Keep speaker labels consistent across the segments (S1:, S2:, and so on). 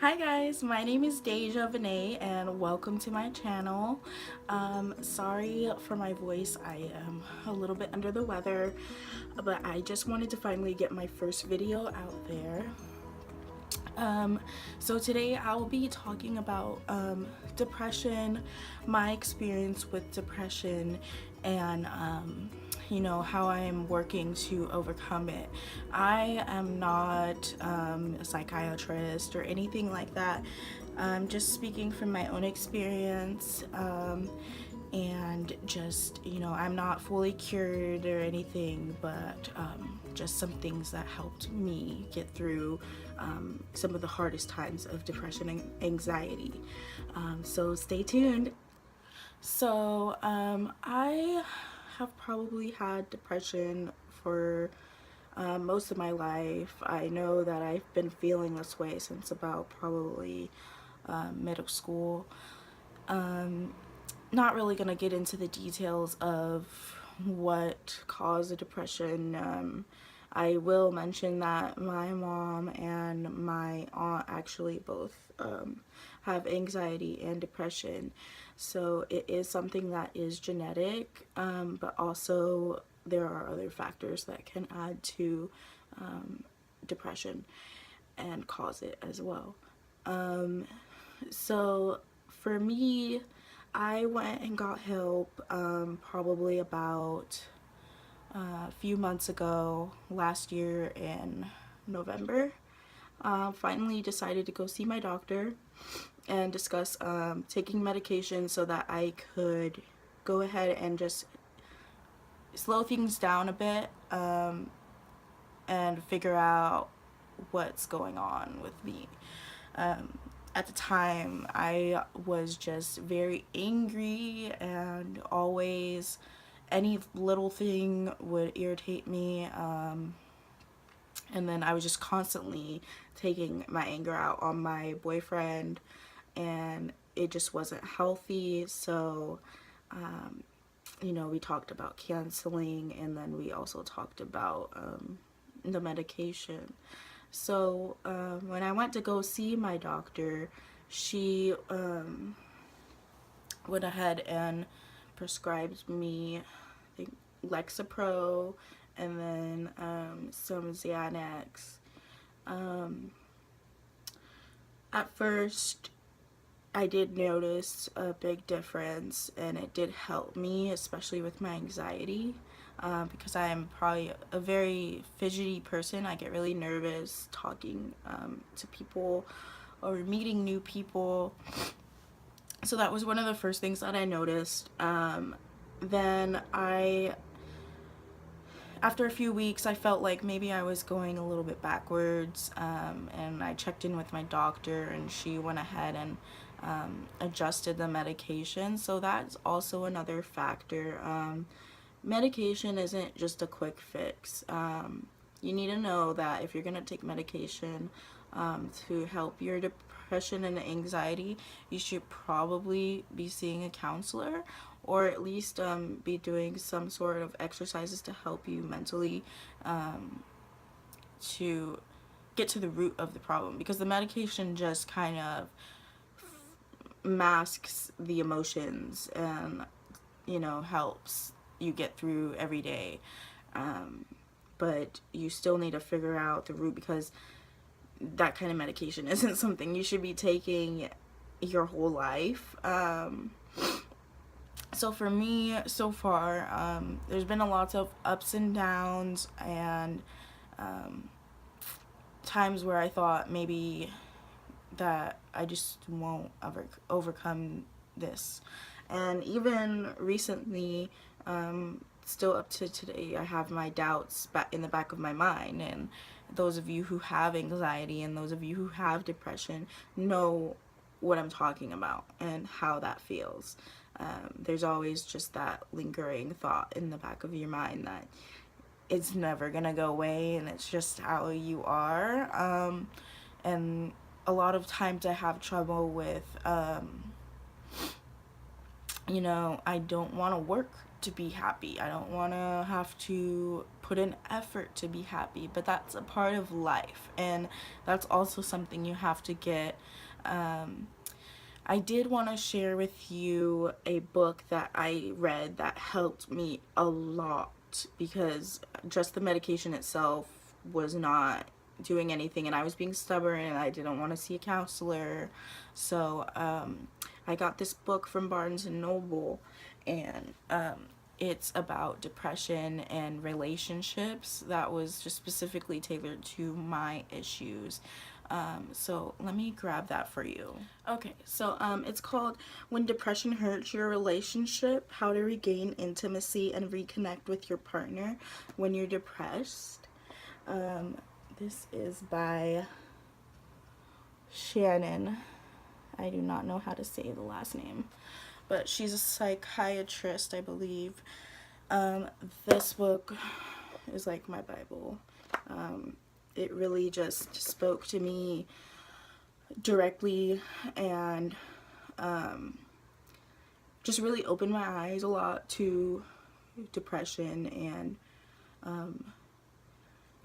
S1: Hi guys, my name is Deja Vinay and welcome to my channel. Sorry for my voice, I am a little bit under the weather, but I just wanted to finally get my first video out there. So today I will be talking about depression, my experience with depression, and how I am working to overcome it. I am not a psychiatrist or anything like that. I'm just speaking from my own experience. And just, I'm not fully cured or anything, but just some things that helped me get through some of the hardest times of depression and anxiety. So stay tuned. So I have probably had depression for most of my life. I know that I've been feeling this way since about probably middle school. Not really gonna get into the details of what caused the depression. I will mention that my mom and my aunt actually both have anxiety and depression, so it is something that is genetic, but also there are other factors that can add to depression and cause it as well. So for me, I went and got help probably about a few months ago, last year in November. Finally decided to go see my doctor and discuss taking medication so that I could go ahead and just slow things down a bit and figure out what's going on with me. At the time, I was just very angry, and always any little thing would irritate me. And then I was just constantly taking my anger out on my boyfriend, and it just wasn't healthy. So, we talked about canceling, and then we also talked about the medication. So when I went to go see my doctor, she went ahead and prescribed me, I think, Lexapro, and then some Xanax. At first, I did notice a big difference, and it did help me, especially with my anxiety, because I am probably a very fidgety person. I get really nervous talking to people or meeting new people. So that was one of the first things that I noticed. Then after a few weeks, I felt like maybe I was going a little bit backwards, and I checked in with my doctor, and she went ahead and adjusted the medication. So that's also another factor. Medication isn't just a quick fix. You need to know that if you're going to take medication to help your depression and anxiety, you should probably be seeing a counselor, or at least be doing some sort of exercises to help you mentally to get to the root of the problem, because the medication just kind of masks the emotions and helps you get through every day, but you still need to figure out the root, because that kind of medication isn't something you should be taking your whole life. So for me, so far, there's been a lot of ups and downs, and times where I thought maybe that I just won't ever overcome this. And even recently, still up to today, I have my doubts back in the back of my mind. And those of you who have anxiety and those of you who have depression know what I'm talking about and how that feels. There's always just that lingering thought in the back of your mind that it's never gonna go away, and it's just how you are. And a lot of times I have trouble with, I don't want to work to be happy. I don't want to have to put an effort to be happy, but that's a part of life, and that's also something you have to get. I did want to share with you a book that I read that helped me a lot, because just the medication itself was not doing anything, and I was being stubborn and I didn't want to see a counselor. So I got this book from Barnes and Noble, and it's about depression and relationships that was just specifically tailored to my issues. So let me grab that for you. Okay, so it's called When Depression Hurts Your Relationship, How to Regain Intimacy and Reconnect with Your Partner When You're Depressed. This is by Shannon. I do not know how to say the last name, but she's a psychiatrist, I believe. This book is like my Bible. It really just spoke to me directly, and just really opened my eyes a lot to depression and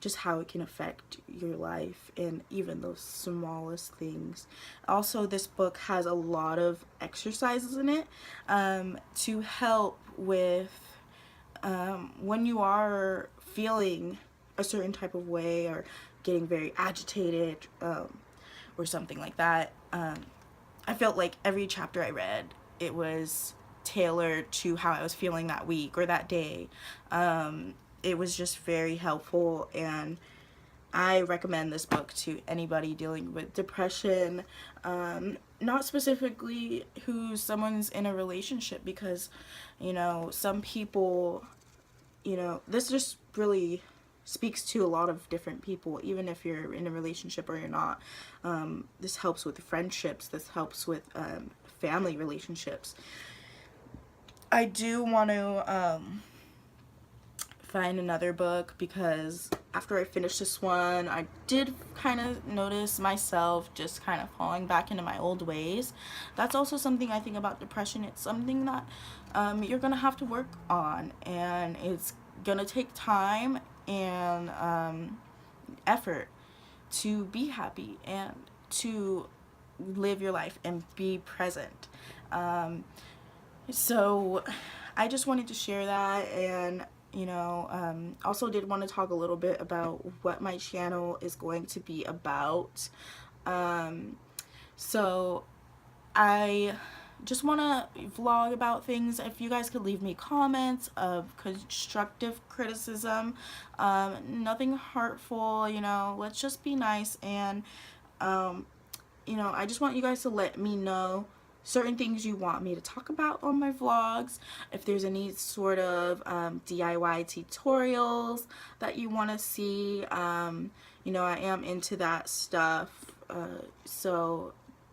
S1: just how it can affect your life and even those smallest things. Also, this book has a lot of exercises in it to help with when you are feeling a certain type of way or getting very agitated or something like that. I felt like every chapter I read, it was tailored to how I was feeling that week or that day. It was just very helpful, and I recommend this book to anybody dealing with depression, not specifically who someone's in a relationship, because, you know, some people, you know, this just really speaks to a lot of different people, even if you're in a relationship or you're not. This helps with friendships, this helps with family relationships. I do want to find another book, because after I finished this one, I did kind of notice myself just kind of falling back into my old ways. That's also something I think about depression. It's something that you're gonna have to work on, and it's gonna take time and effort to be happy and to live your life and be present. So I just wanted to share that, and you know, also did want to talk a little bit about what my channel is going to be about. So I just want to vlog about things. If you guys could leave me comments of constructive criticism, nothing hurtful, you know, let's just be nice. And you know, I just want you guys to let me know certain things you want me to talk about on my vlogs. If there's any sort of DIY tutorials that you want to see, you know, I am into that stuff. So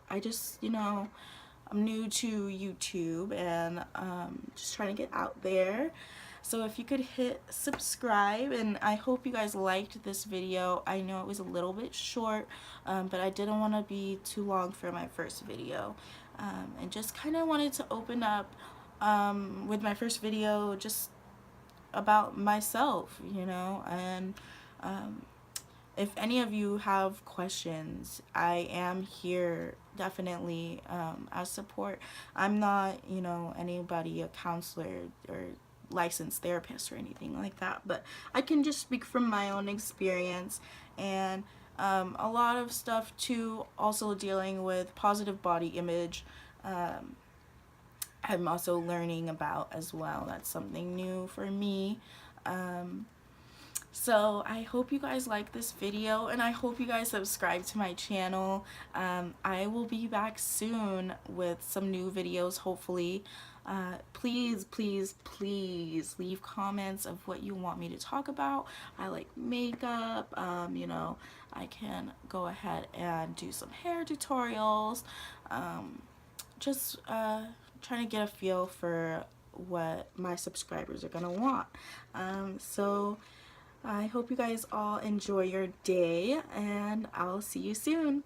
S1: I just, you know, I'm new to YouTube, and just trying to get out there. So if you could hit subscribe, and I hope you guys liked this video. I know it was a little bit short, but I didn't want to be too long for my first video. And just kind of wanted to open up with my first video just about myself, you know, and if any of you have questions, I am here definitely as support. I'm not, you know, anybody, a counselor or licensed therapist or anything like that, but I can just speak from my own experience, and a lot of stuff too, also dealing with positive body image. I'm also learning about as well. That's something new for me. So I hope you guys like this video, and I hope you guys subscribe to my channel. I will be back soon with some new videos, hopefully. Please, please, please leave comments of what you want me to talk about. I like makeup, you know, I can go ahead and do some hair tutorials. Just trying to get a feel for what my subscribers are gonna want. So I hope you guys all enjoy your day, and I'll see you soon.